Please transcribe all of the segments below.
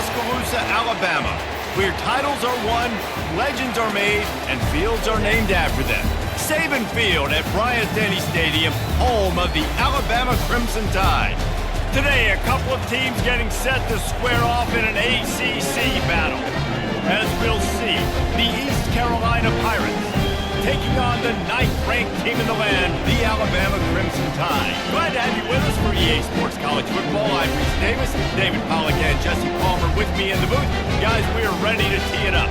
Tuscaloosa, Alabama, where titles are won, legends are made, and fields are named after them. Saban Field at Bryant-Denny Stadium, home of the Alabama Crimson Tide. Today, a couple of teams getting set to square off in an ACC battle. As we'll see, the East Carolina Pirates taking on the 9th-ranked team in the land, the Alabama Crimson Tide. Glad to have you with us for EA Sports College Football. I'm Reese Davis, David Pollack and Jesse Palmer with me in the booth. Guys, we are ready to tee it up.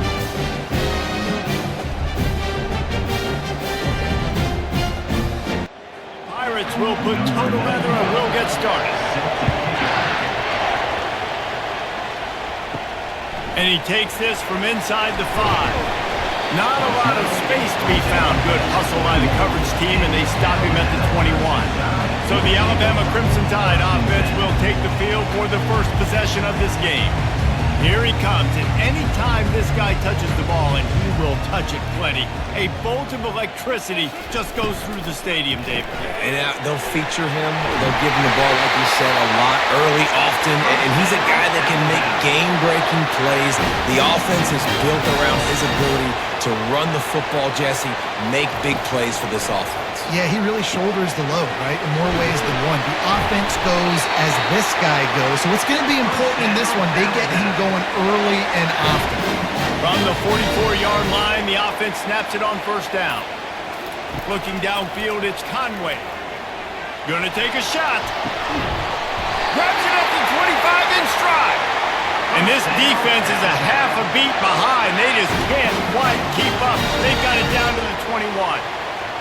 Pirates will put toe to leather and we'll get started. And he takes this from inside the 5. Not a lot of space to be found. Good hustle by the coverage team, and they stop him at the 21. So the Alabama Crimson Tide offense will take the field for the first possession of this game. Here he comes, and anytime this guy touches the ball, and he will touch it plenty, a bolt of electricity just goes through the stadium, David. And they'll feature him. They'll give him the ball, like you said, a lot, early, often. And he's a guy that can make game-breaking plays. The offense is built around his ability to run the football, Jesse, make big plays for this offense. Yeah, he really shoulders the load, right, in more ways than one. The offense goes as this guy goes. So it's going to be important in this one. They get him going early and often. From the 44-yard line, the offense snaps it on first down. Looking downfield, it's Conway. Gonna take a shot. Grabs it up to 25 in stride. And this defense is a half a beat behind. They just can't quite keep up. They've got it down to the 21.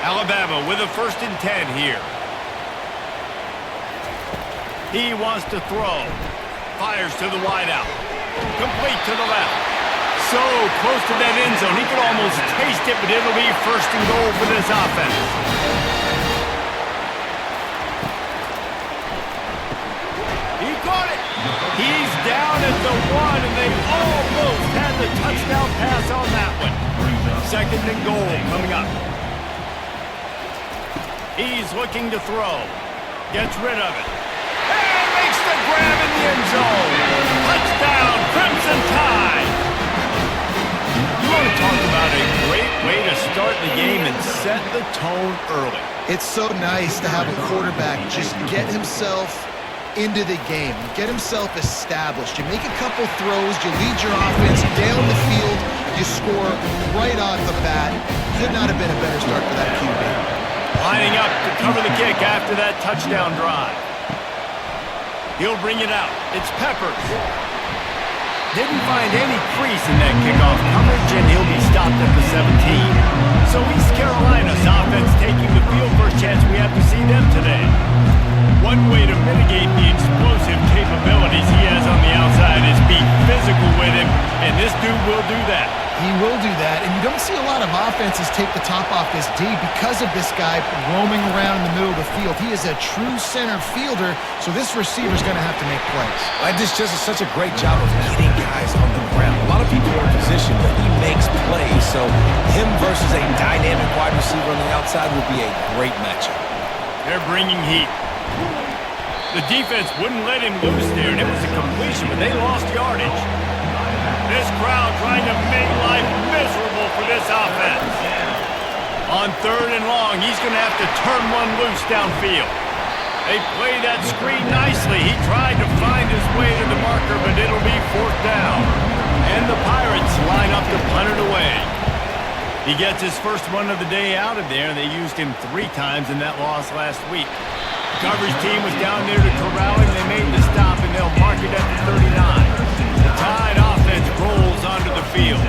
Alabama with a 1st and 10 here. He wants to throw. Fires to the wideout. Complete to the left. So close to that end zone. He could almost taste it, but it'll be 1st and goal for this offense. He caught it. He's down at the 1, and they almost had the touchdown pass on that one. 2nd and goal coming up. He's looking to throw. Gets rid of it. And makes the grab in the end zone. Touchdown, Crimson Tide. You want to talk about a great way to start the game and set the tone early. It's so nice to have a quarterback just get himself into the game, get himself established. You make a couple throws, you lead your offense down the field, you score right off the bat. Could not have been a better start for that QB. Lining up to cover the kick after that touchdown drive. He'll bring it out. It's Peppers. Didn't find any crease in that kickoff coverage, and he'll be stopped at the 17. So East Carolina's offense taking the field. First chance we have to see them today. One way to mitigate the explosive capabilities he has on the outside is be physical with him, and this dude will do that. He will do that, and you don't see a lot of offenses take the top off this D because of this guy roaming around in the middle of the field. He is a true center fielder, so this receiver's going to have to make plays. This just is such a great job of getting guys on the ground. A lot of people are in position, but he makes plays, so him versus a dynamic wide receiver on the outside would be a great matchup. They're bringing heat. The defense wouldn't let him loose there, and it was a completion, but they lost yardage. This crowd trying to make life miserable for this offense. On 3rd and long, he's going to have to turn one loose downfield. They play that screen nicely. He tried to find his way to the marker, but it'll be 4th down. And the Pirates line up to punt it away. He gets his first one of the day out of there. They used him 3 times in that loss last week. The coverage team was down there to corral him. They made the stop, and they'll mark it at the 39. The Tide offense rolls onto the field.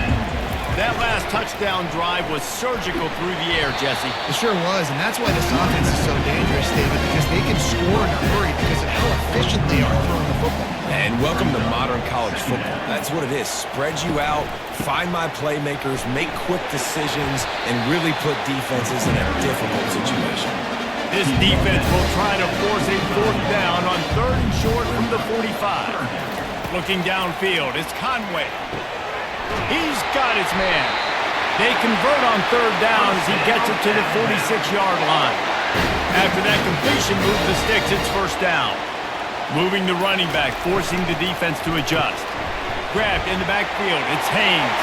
That last touchdown drive was surgical through the air, Jesse. It sure was, and that's why this offense is so dangerous, David, because they can score in a hurry because of how efficient they are throwing the football. And welcome to modern college football. That's what it is. Spread you out, find my playmakers, make quick decisions, and really put defenses in a difficult situation. This defense will try to force a 4th down on 3rd and short from the 45. Looking downfield, it's Conway. He's got his man. They convert on 3rd down as he gets it to the 46-yard line. After that completion, move the sticks, it's 1st down. Moving the running back, forcing the defense to adjust. grabbed in the backfield. It's Haynes.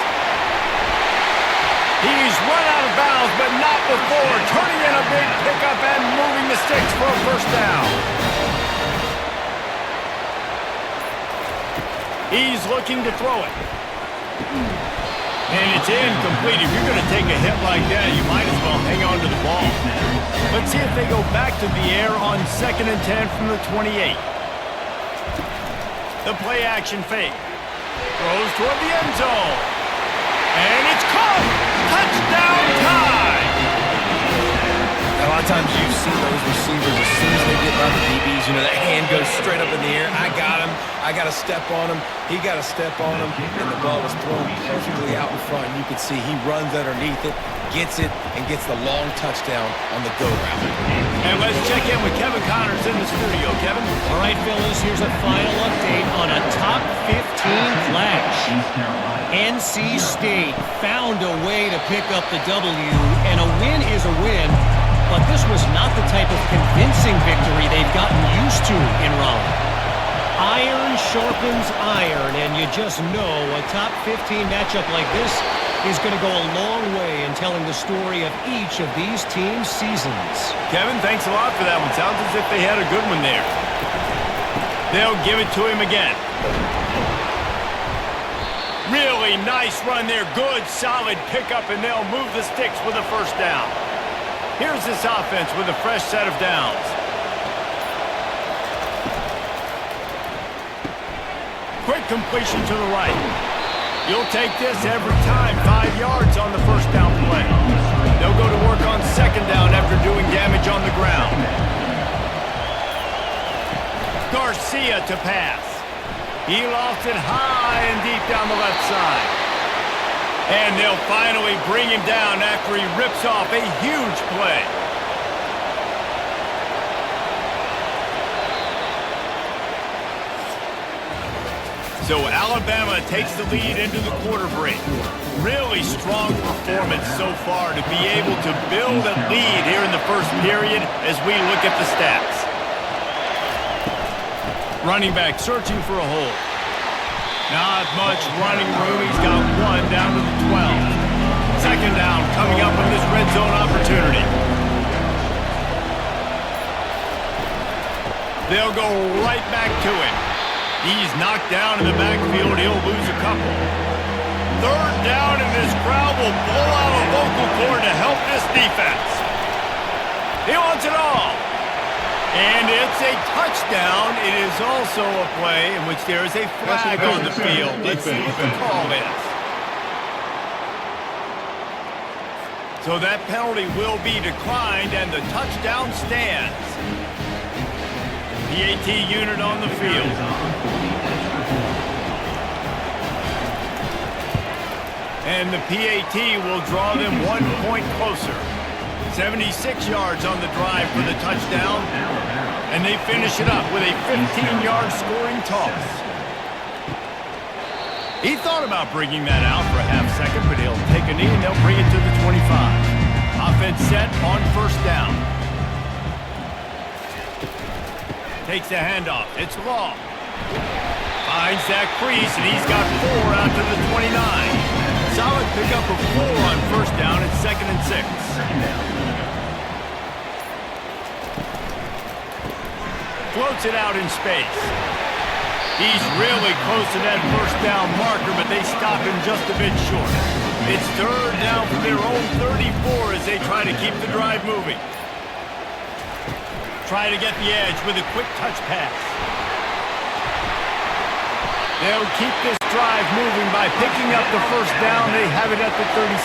He's run out of bounds, but not before turning in a big pickup and moving the sticks for a first down. He's looking to throw it. And it's incomplete. If you're going to take a hit like that, you might as well hang on to the ball. Let's see if they go back to the air on 2nd and 10 from the 28. The play action fake. Throws toward the end zone. And it's caught! Touchdown time! A lot of times you see those receivers, as soon as they get by the DBs, you know, that hand goes straight up in the air. I got him. I got to step on him. He got to step on him. And the ball was thrown perfectly out in front. You can see he runs underneath it, gets it, and gets the long touchdown on the go route. And let's check in with Kevin Connors in the studio. Kevin? All right, fellas, here's a final update on a top 15 flash. NC State found a way to pick up the W, and a win is a win, but this was not the type of convincing victory they've gotten used to in Raleigh. Iron sharpens iron, and you just know a top 15 matchup like this is going to go a long way in telling the story of each of these teams' seasons. Kevin, thanks a lot for that one. Sounds as if they had a good one there. They'll give it to him again. Really nice run there. Good, solid pickup, and they'll move the sticks with a first down. Here's this offense with a fresh set of downs. Quick completion to the right. You'll take this every time. 5 yards on the first down play. They'll go to work on 2nd down after doing damage on the ground. Garcia to pass. He lost it high and deep down the left side. And they'll finally bring him down after he rips off a huge play. So Alabama takes the lead into the quarter break. Really strong performance so far to be able to build a lead here in the first period as we look at the stats. Running back searching for a hole. Not much running room. He's got one down to the 12. 2nd down coming up on this red zone opportunity. They'll go right back to him. He's knocked down in the backfield. He'll lose a couple. 3rd down, and this crowd will blow out a vocal cord to help this defense. He wants it all. And it's a touchdown. It is also a play in which there is a flag on the field. Let's see what the call is. So that penalty will be declined, and the touchdown stands. PAT unit on the field. And the PAT will draw them 1 point closer. 76 yards on the drive for the touchdown. And they finish it up with a 15-yard scoring toss. He thought about bringing that out for a half second, but he'll take a knee and they'll bring it to the 25. Offense set on 1st down. Takes the handoff. It's Law. Finds that crease, and he's got 4 out to the 29. Solid pickup of 4 on 1st down at 2nd and 6. Floats it out in space. He's really close to that 1st down marker, but they stop him just a bit short. It's 3rd down from their own 34 as they try to keep the drive moving. Try to get the edge with a quick touch pass. They'll keep this drive moving by picking up the 1st down. They have it at the 36.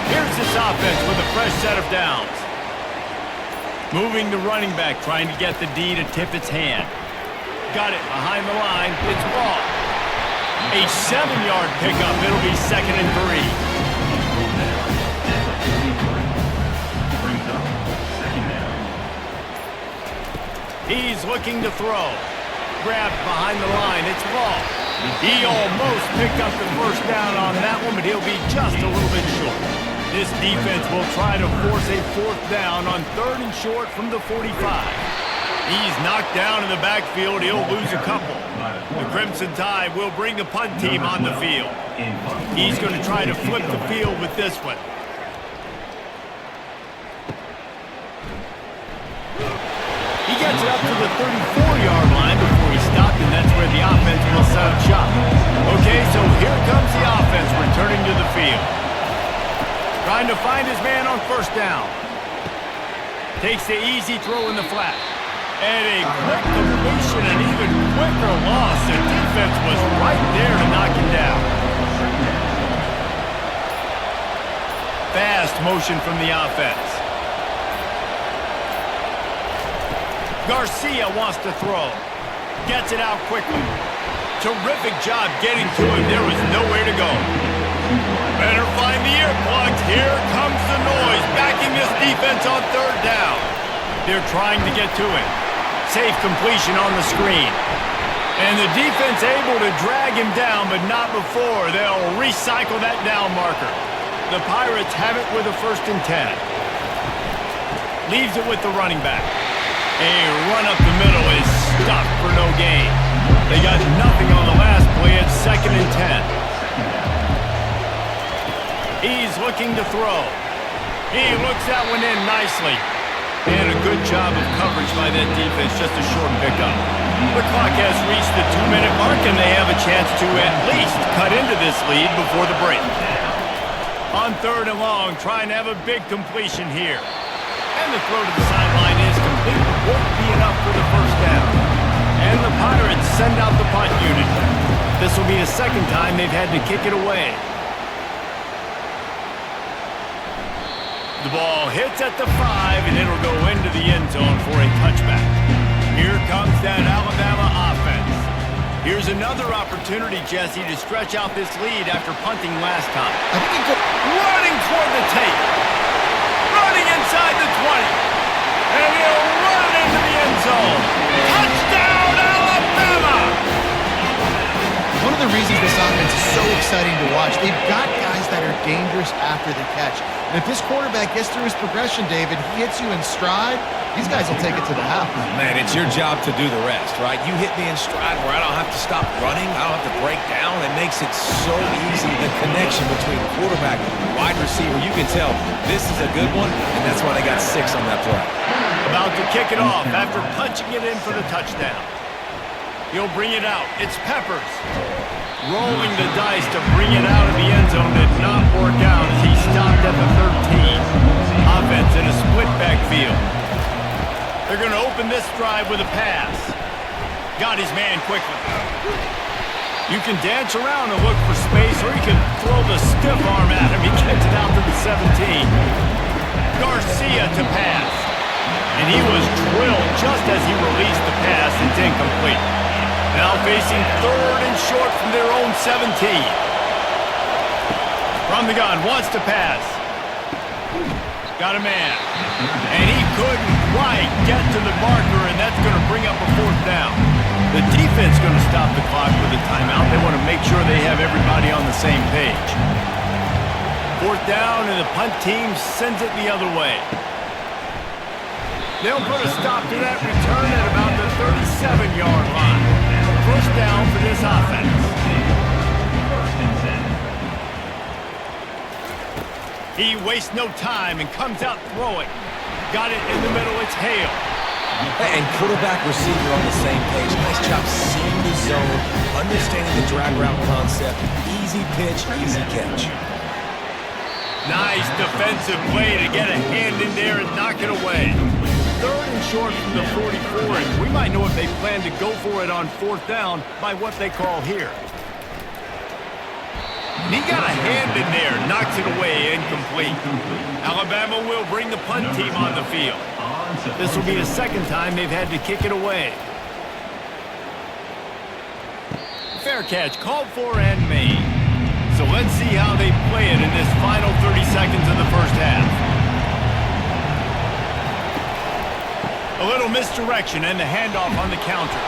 Here's this offense with a fresh set of downs. Moving the running back, trying to get the D to tip its hand. Got it behind the line. It's Law. A 7-yard pickup. It'll be 2nd and 3. He's looking to throw. Grabbed behind the line. It's Law. He almost picked up the 1st down on that one, but he'll be just a little bit short. This defense will try to force a 4th down on 3rd and short from the 45. He's knocked down in the backfield. He'll lose a couple. The Crimson Tide will bring the punt team on the field. He's going to try to flip the field with this one. He gets it up to the 34-yard line before he stopped, and that's where the offense will set up shop. Okay, so here comes the offense returning to the field. Trying to find his man on first down. Takes the easy throw in the flat. And a quick completion, an even quicker loss. The defense was right there to knock him down. Fast motion from the offense. Garcia wants to throw. Gets it out quickly. Terrific job getting to him. There was nowhere to go. Better find the earplugs. Here comes the noise. Backing this defense on third down. They're trying to get to him. Safe completion on the screen. And the defense able to drag him down, but not before. They'll recycle that down marker. The Pirates have it with a 1st and 10. Leaves it with the running back. A run up the middle is stuffed for no gain. They got nothing on the last play. It's 2nd and 10. He's looking to throw. He looks that one in nicely. And a good job of coverage by that defense, just a short pickup. The clock has reached the 2-minute mark, and they have a chance to at least cut into this lead before the break. On 3rd and long, trying to have a big completion here. And the throw to the sideline is complete. Won't be enough for the 1st down. And the Pirates send out the punt unit. This will be the 2nd time they've had to kick it away. The ball hits at the 5, and it'll go into the end zone for a touchback. Here comes that Alabama offense. Here's another opportunity, Jesse, to stretch out this lead after punting last time. I think he could... Running toward the tape. Running inside the 20. And he'll run it into the end zone. Touchdown, Alabama! One of the reasons this offense is so exciting to watch, they've got guys that are dangerous after the catch. And if this quarterback gets through his progression, David, he hits you in stride, these guys will take it to the house. Man, it's your job to do the rest, right? You hit me in stride where I don't have to stop running. I don't have to break down. It makes it so easy, the connection between quarterback and wide receiver. You can tell this is a good one, and that's why they got 6 on that play. About to kick it off after punching it in for the touchdown. He'll bring it out. It's Peppers. Rolling the dice to bring it out of the end zone did not work out as he stopped at the 13. Offense in a split backfield. They're going to open this drive with a pass. Got his man quickly. You can dance around and look for space, or you can throw the stiff arm at him. He gets it out to the 17. Garcia to pass. And he was drilled just as he released the pass. It's incomplete. Now facing 3rd and short from their own 17. From the gun, wants to pass. Got a man. And he couldn't quite get to the marker, and that's going to bring up a 4th down. The defense going to stop the clock with a timeout. They want to make sure they have everybody on the same page. 4th down, and the punt team sends it the other way. They'll put a stop to that return at about the 37-yard line. 1st down for this offense. He wastes no time and comes out throwing. Got it in the middle, it's Hale. And quarterback receiver on the same page. Nice job seeing the zone, understanding the drag route concept. Easy pitch, easy catch. Nice defensive play to get a hand in there and knock it away. 3rd and short from the 44, and we might know if they plan to go for it on 4th down by what they call here. And he got a hand in there, knocks it away, incomplete. Alabama will bring the punt team on the field. This will be the 2nd time they've had to kick it away. Fair catch, called for and made. So let's see how they play it in this final 30 seconds of the 1st half. A little misdirection and the handoff on the counter.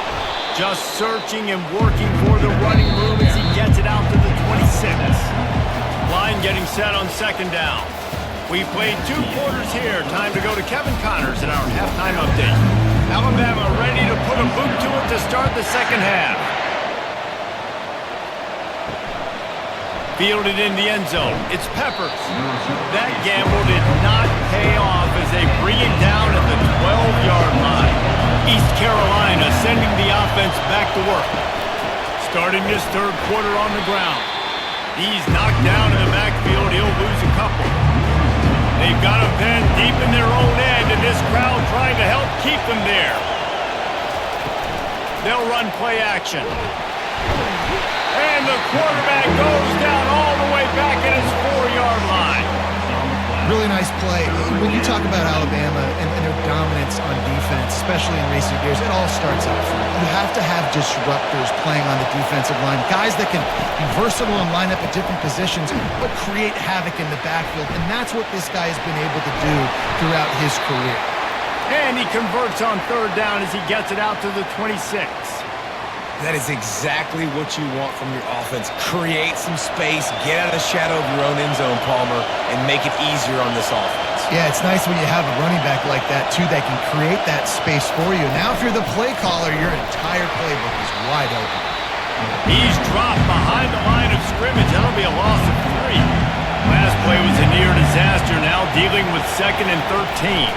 Just searching and working for the running room as he gets it out to the 26. Line getting set on 2nd down. We played 2 quarters here. Time to go to Kevin Connors in our halftime update. Alabama ready to put a boot to it to start the second half. Fielded in the end zone. It's Peppers. That gamble did not pay off as they bring it down at the 12-yard line. East Carolina sending the offense back to work. Starting this third quarter on the ground. He's knocked down in the backfield. He'll lose a couple. They've got him pinned deep in their own end, and this crowd trying to help keep them there. They'll run play action. And the quarterback goes down all the way back at his 4-yard line. Really nice play. When you talk about Alabama and their dominance on defense, especially in recent years, it all starts up front. You have to have disruptors playing on the defensive line, guys that can be versatile and line up at different positions, but create havoc in the backfield, and that's what this guy has been able to do throughout his career. And he converts on third down as he gets it out to the 26. That is exactly what you want from your offense. Create some space, get out of the shadow of your own end zone, Palmer, and make it easier on this offense. Yeah, it's nice when you have a running back like that, too, that can create that space for you. Now, if you're the play caller, your entire playbook is wide open. He's dropped behind the line of scrimmage. That'll be a loss of 3. Last play was a near disaster, now dealing with 2nd and 13.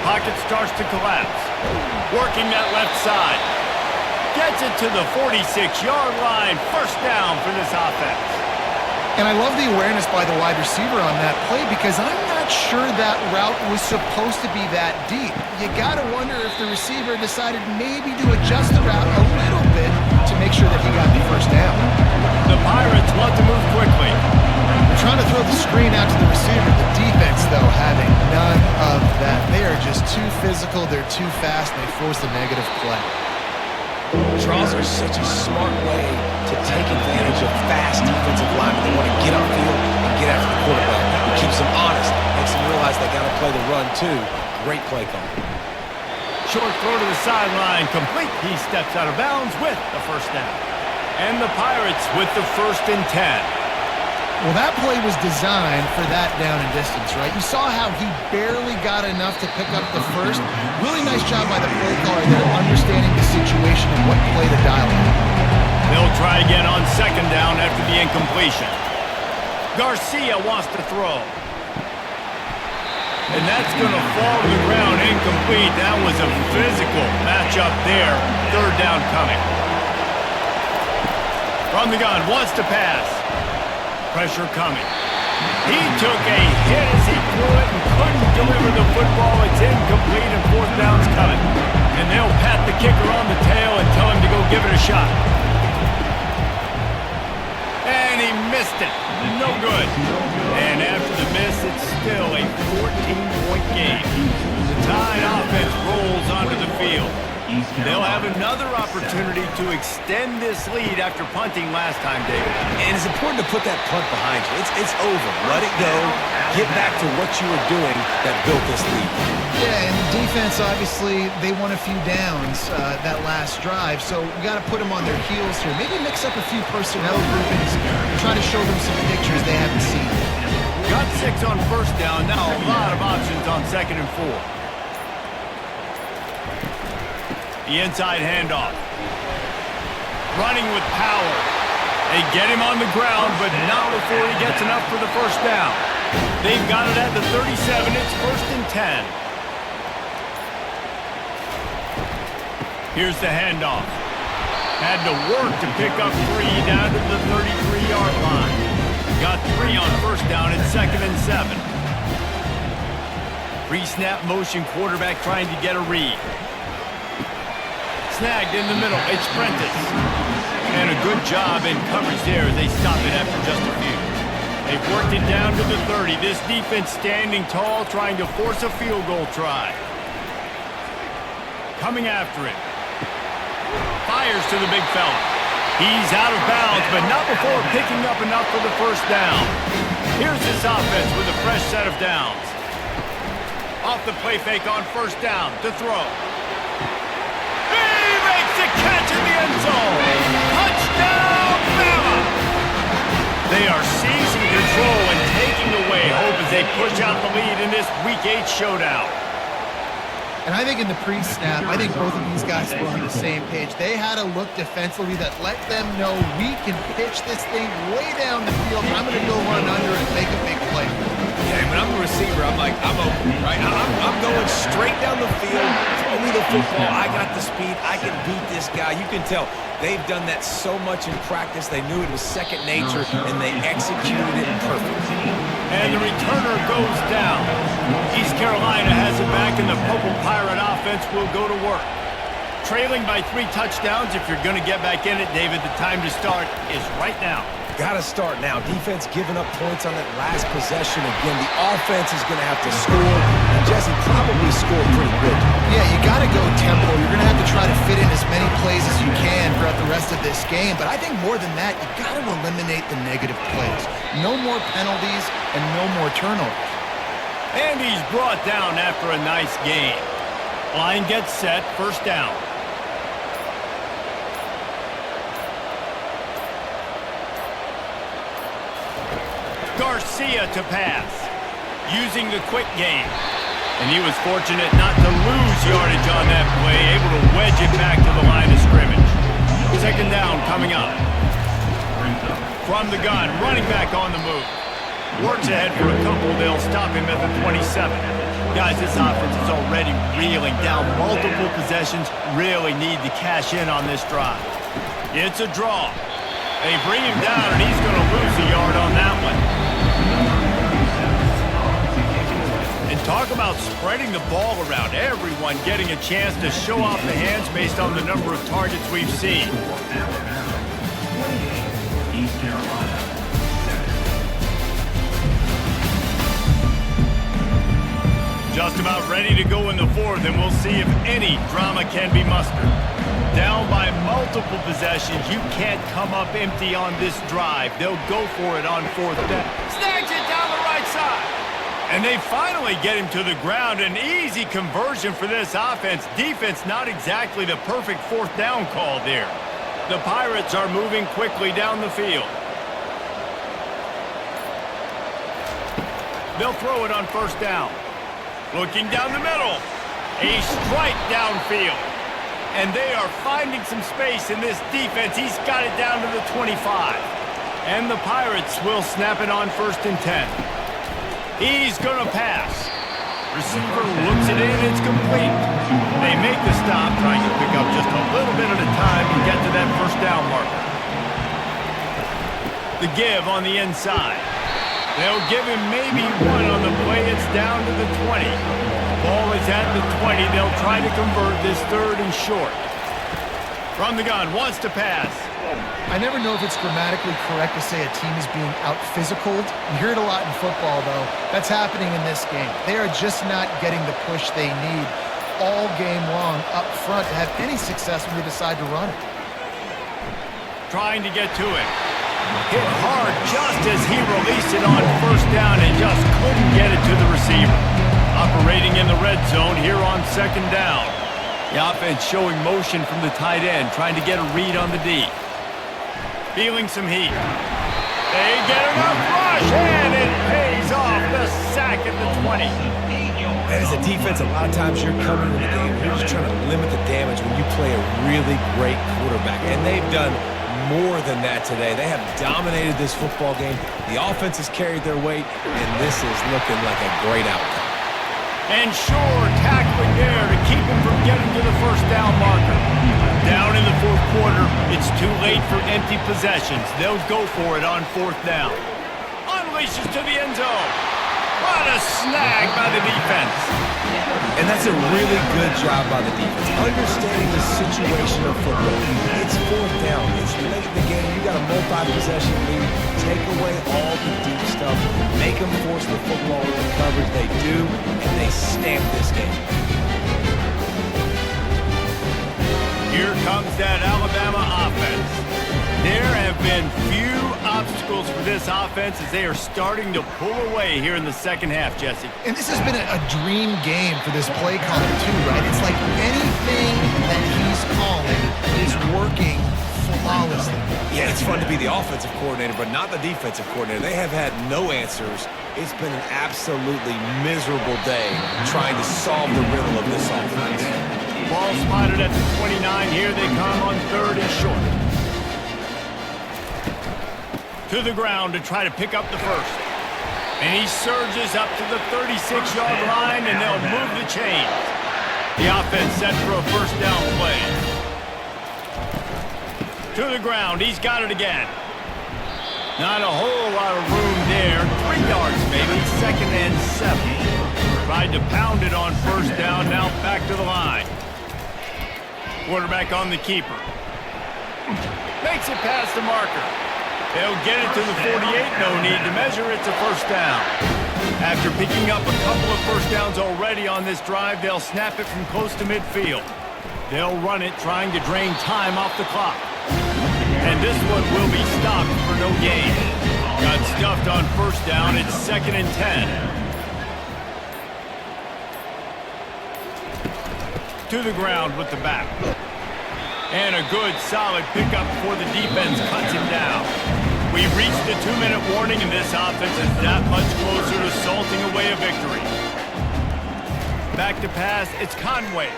Pocket starts to collapse. Working that left side. Gets it to the 46-yard line. First down for this offense. And I love the awareness by the wide receiver on that play because I'm not sure that route was supposed to be that deep. You got to wonder if the receiver decided maybe to adjust the route a little bit to make sure that he got the first down. The Pirates want to move quickly. They're trying to throw the screen out to the receiver. The defense, though, having none of that. They are just too physical. They're too fast. And they force a negative play. Draws are such a smart way to take advantage of fast defensive linemen. They want to get upfield and get after the quarterback. It keeps them honest, makes them realize they got to play the run too. Great play call. Short throw to the sideline, complete. He steps out of bounds with the first down. And the Pirates with the 1st and 10. Well, that play was designed for that down and distance, right? You saw how he barely got enough to pick up the first. Really nice job by the play caller there, understanding the situation and what play to dial in. They'll try again on 2nd down after the incompletion. Garcia wants to throw. And that's going to fall to the ground incomplete. That was a physical matchup there. 3rd down coming. From the gun, wants to pass. Pressure coming. He took a hit as he threw it and couldn't deliver the football. It's incomplete and 4th down's coming. And they'll pat the kicker on the tail and tell him to go give it a shot. And he missed it. No good. And after the miss, it's still a 14-point game. The Tide offense rolls onto the field. They'll have another opportunity to extend this lead after punting last time, David. And it's important to put that punt behind you. It's over. Let it go. Get back to what you were doing that built this lead. Yeah, and the defense, obviously, they won a few downs that last drive, so we got to put them on their heels here. Maybe mix up a few personnel groupings and try to show them some pictures they haven't seen. Got 6 on 1st down. Now a lot of options on 2nd and 4. The inside handoff. Running with power. They get him on the ground, but not before he gets enough for the first down. They've got it at the 37. It's 1st and 10. Here's the handoff. Had to work to pick up 3 down to the 33-yard line. Got 3 on 1st down. It's 2nd and 7. Pre-snap motion quarterback trying to get a read. Snagged in the middle. It's Prentice. And a good job in coverage there as they stop it after just a few. They've worked it down to the 30. This defense standing tall, trying to force a field goal try. Coming after it. Fires to the big fella. He's out of bounds, but not before picking up enough for the first down. Here's this offense with a fresh set of downs. Off the play fake on 1st down to throw. To catch in the end zone. Touchdown, Bama! They are seizing control and taking away hope as they push out the lead in this Week 8 showdown. And I think in the pre-snap, I think both of these guys were on the same page. They had a look defensively that let them know we can pitch this thing way down the field. I'm going to go run under and make a big play. Yeah, when I'm the receiver, I'm like, I'm open, right? I'm going straight down the field. Throw me the football. I got the speed. I can beat this guy. You can tell they've done that so much in practice. They knew it was second nature, and they executed it perfectly. And the returner goes down. East Carolina has it back, and the Purple Pirate offense will go to work. Trailing by 3 touchdowns, if you're going to get back in it, David, the time to start is right now. Got to start now. Defense giving up points on that last possession. Again, the offense is going to have to score, and Jesse probably scored pretty good. Yeah, you got to go tempo. You're going to have to try to fit in as many plays as you can throughout the rest of this game. But I think more than that, you got to eliminate the negative plays. No more penalties and no more turnovers. And he's brought down after a nice game. Line gets set, first down. Garcia to pass, using the quick game. And he was fortunate not to lose yardage on that play, able to wedge it back to the line of scrimmage. Second down coming up. From the gun, running back on the move. Works ahead for a couple, they'll stop him at the 27. Guys, this offense is already reeling down multiple possessions, really need to cash in on this drive. It's a draw. They bring him down, and he's going to lose a yard on that one. And talk about spreading the ball around. Everyone getting a chance to show off the hands based on the number of targets we've seen. East Carolina. Just about ready to go in the fourth, and we'll see if any drama can be mustered. Down by multiple possessions, you can't come up empty on this drive. They'll go for it on fourth down. Snags it down the right side. And they finally get him to the ground. An easy conversion for this offense. Defense not exactly the perfect fourth down call there. The Pirates are moving quickly down the field. They'll throw it on first down. Looking down the middle. A strike downfield. And they are finding some space in this defense. He's got it down to the 25. And the Pirates will snap it on first and 10. He's going to pass. Receiver looks it in. It's complete. They make the stop, trying to pick up just a little bit at a time to get to that first down marker. The give on the inside. They'll give him maybe one on the play. It's down to the 20. Ball is at the 20. They'll try to convert this third and short. From the gun, wants to pass. I never know if it's grammatically correct to say a team is being out-physicaled. You hear it a lot in football, though. That's happening in this game. They are just not getting the push they need all game long up front to have any success when they decide to run it. Trying to get to it. Hit hard just as he released it on first down and just couldn't get it to the receiver. Operating in the red zone here on second down. The offense showing motion from the tight end, trying to get a read on the D. Feeling some heat. They get enough rush, and it pays off. The sack at the 20. And as a defense, a lot of times you're coming in the game, you're just trying to limit the damage when you play a really great quarterback. And they've done more than that today. They have dominated this football game. The offense has carried their weight, and this is looking like a great outcome. And Shore tackling there to keep him from getting to the first down marker. Down in the fourth quarter, it's too late for empty possessions. They'll go for it on fourth down. Unleashes to the end zone. What a snag by the defense. And that's a really good job by the defense. Understanding the situation of football. It's fourth down. It's late in the game. You got a multi-possession lead. Take away all the deep stuff. Make them force the football with the coverage. They do, and they stamp this game. Here comes that Alabama offense. There have been few obstacles for this offense as they are starting to pull away here in the second half, Jesse. And this has been a dream game for this play caller, too, right? It's like anything that he's calling is working for flawlessly. Yeah, it's fun to be the offensive coordinator, but not the defensive coordinator. They have had no answers. It's been an absolutely miserable day trying to solve the riddle of this offense. Ball spotted at the 29. Here they come on 3rd and short. To the ground to try to pick up the first. And he surges up to the 36-yard line, and they'll move the chains. The offense set for a first down play. To the ground. He's got it again. Not a whole lot of room there. 3 yards maybe. 2nd and 7. Tried to pound it on first down. Now back to the line. Quarterback on the keeper. Makes it past the marker. They'll get it to the 48. No need to measure. It's a first down. After picking up a couple of first downs already on this drive, they'll snap it from close to midfield. They'll run it, trying to drain time off the clock. And this one will be stopped for no gain. Got stuffed on first down. It's 2nd and 10. To the ground with the back. And a good, solid pickup before the defense cuts him down. We've reached the 2-minute warning, and this offense is that much closer to salting away a victory. Back to pass, it's Conway.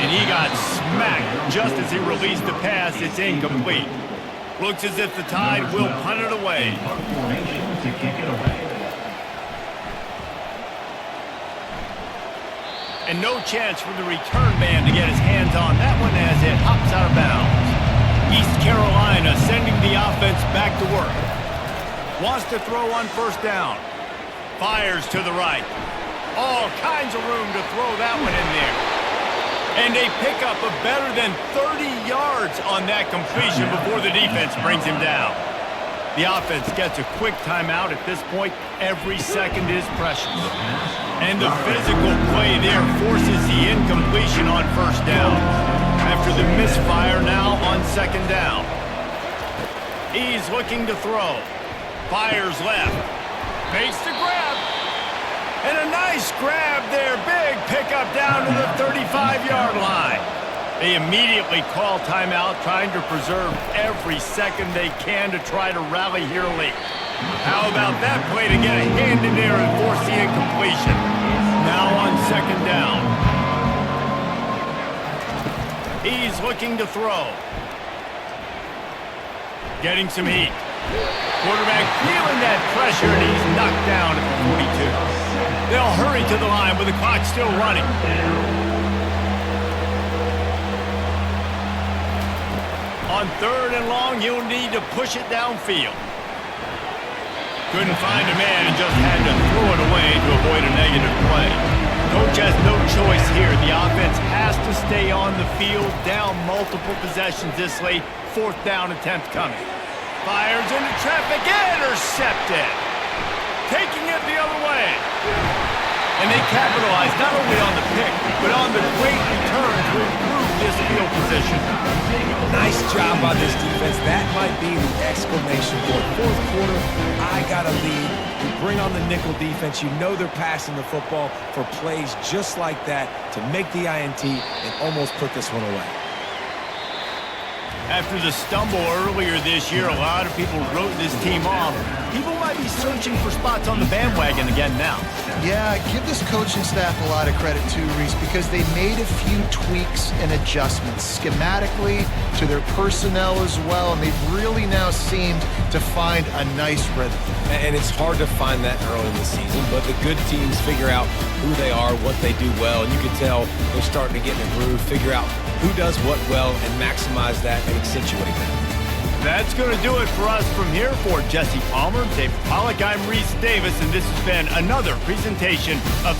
And he got smacked just as he released the pass. It's incomplete. Looks as if the Tide will punt it away. Formation to kick it away. And no chance for the return man to get his hands on that one as it hops out of bounds. East Carolina sending the offense back to work. Wants to throw on first down. Fires to the right. All kinds of room to throw that one in there. And they pick up a better than 30 yards on that completion before the defense brings him down. The offense gets a quick timeout at this point. Every second is precious. And the physical play there forces the incompletion on first down. After the misfire now on 2nd down. He's looking to throw. Fires left. Makes the grab. And a nice grab there. Big pickup down to the 35-yard line. They immediately call timeout, trying to preserve every second they can to try to rally here late. How about that play to get a hand in there and force the incompletion? Now on 2nd down. He's looking to throw. Getting some heat. Quarterback feeling that pressure, and he's knocked down at the 42. They'll hurry to the line with the clock still running. On 3rd and long, he'll need to push it downfield. Couldn't find a man and just had to throw it away to avoid a negative play. Coach has no choice here. The offense has to stay on the field, down multiple possessions this late. 4th down attempt coming. Fires into traffic, intercepted. Taking it the other way. And they capitalize not only on the pick, but on the great return to improve this field position. Nice job by this defense. That might be the exclamation point. 4th quarter, I got a lead. We bring on the nickel defense. You know they're passing the football for plays just like that to make the INT and almost put this one away. After the stumble earlier this year, a lot of people wrote this team off. People might be searching for spots on the bandwagon again now. Yeah, give this coaching staff a lot of credit too, Reese, because they made a few tweaks and adjustments schematically to their personnel as well, and they've really now seemed to find a nice rhythm. And it's hard to find that early in the season, but the good teams figure out who they are, what they do well, and you can tell they're starting to get in a groove, figure out who does what well, and maximize that and accentuate that. That's going to do it for us from here. For Jesse Palmer, David Pollack, I'm Reese Davis, and this has been another presentation of